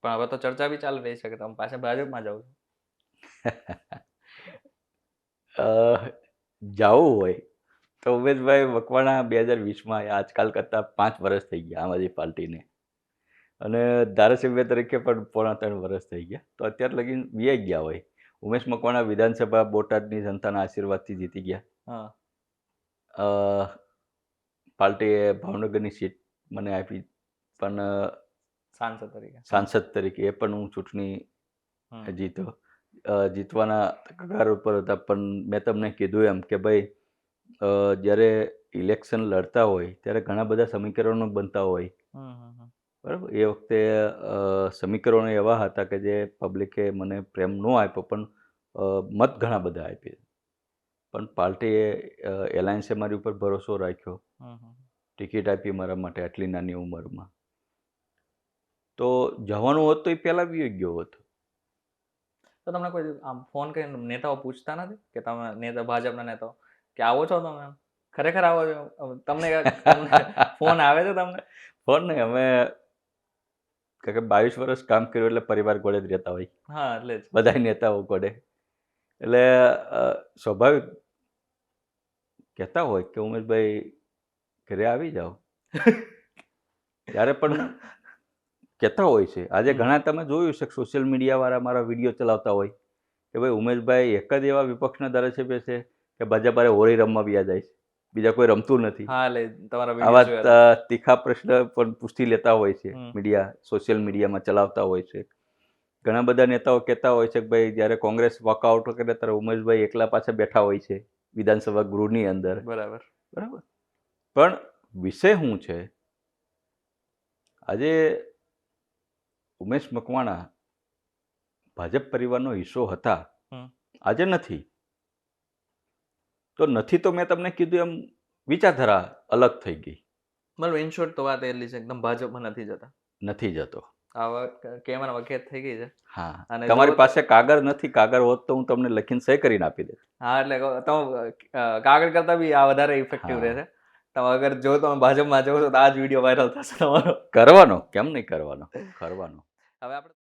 પણ હવે તો ચર્ચા બી ચાલી રહી છે કે તમે પાછા ભાજપમાં જાઓ છો. જાવું હોય તો ઉમેશભાઈ મકવાણા 2020માં આજકાલ કરતાં 5 વર્ષ થઈ ગયા આમ આદમી પાર્ટીને, અને ધારાસભ્ય તરીકે પણ 3.5 વર્ષ થઈ ગયા. તો અત્યાર લગી વીઆઈ ગયા હોય. ઉમેશ મકવાણા વિધાનસભા બોટાદની જનતાના આશીર્વાદથી જીતી ગયા. પાર્ટીએ ભાવનગરની સીટ મને આપી, પણ સાંસદ તરીકે એ પણ હું ચૂંટણી જીત્યો. જીતવાના કગાર ઉપર હતા. પણ મેં તમને કીધું એમ કે ભાઈ, જ્યારે ઇલેક્શન લડતા હોય ત્યારે ઘણા બધા સમીકરણો બનતા હોય. બરાબર, એ વખતે સમીકરણો એવા હતા કે જે પબ્લિકે મને પ્રેમ ન આપ્યો, પણ મત ઘણા બધા આપી. પણ પાર્ટીએ એલાયન્સે મારી ઉપર ભરોસો રાખ્યો, ટિકિટ આપી મારા માટે આટલી નાની ઉંમરમાં. તો જવાનું હોત તો એ પહેલાં બી ગયો હોત. તો તમને કોઈ આમ ફોન કરીને નેતાઓ પૂછતા નથી કે તમે નેતા, ભાજપના નેતાઓ, કે આવો છો તમે? ખરેખર આવો છો? તમને ફોન આવે છે તમને? ફોન નહીં, અમે કે 22 વર્ષ કામ કર્યું એટલે પરિવાર જોડે જ રહેતા હોય. હા, એટલે જ બધા નેતાઓ જોડે. એટલે સ્વાભાવિક કહેતા હોય કે ઉમેશભાઈ ઘરે આવી જાઓ. ત્યારે પણ કહેતા હોય છે. આજે ઘણા તમે જોયું છે સોશિયલ મીડિયાવાળા મારા વિડીયો ચલાવતા હોય કે ભાઈ ઉમેશભાઈ એક જ એવા વિપક્ષના ધારાસભ્ય છે કે ભાજપ હોળી રમવા વ્યા જાય છે, બીજા કોઈ રમતું નથી. હા, એટલે તમારા આવા તીખા પ્રશ્ન પણ પૂછી લેતા હોય છે મીડિયા, સોશિયલ મીડિયામાં ચલાવતા હોય છે. ઘણા બધા નેતાઓ કહેતા હોય છે કે ભાઈ જ્યારે કોંગ્રેસ વોકઆઉટ કરે ત્યારે ઉમેશભાઈ એકલા પાછા બેઠા હોય છે વિધાનસભા ગૃહની અંદર. બરાબર. પણ વિષય શું છે, આજે ઉમેશ મકવાણા ભાજપ પરિવારનો હિસ્સો હતા, આજે નથી. તો નથી તો મેં તમને કીધું એમ વિચારધારા અલગ થઈ ગઈ. મતલબ ઇન શોર્ટ તો વાત એટલી છે એકદમ ભાજપમાં નથી જતા. નથી જતો. આ કહેવાનો વખત થઈ ગઈ છે. હા, અને તમારી પાસે કાગળ નથી. કાગળ હોત તો હું તમને લખીને સહી કરીને આપી દે. હા, એટલે તમે કાગળ કરતા બી આ વધારે ઇફેક્ટિવ રહે છે. તમે અગર જો તમે ભાજપમાં જાઓ છો તો આ જ વિડીયો વાયરલ થશે તમારો. કરવાનો, કેમ નહીં કરવાનો, કરવાનો. હવે આપણે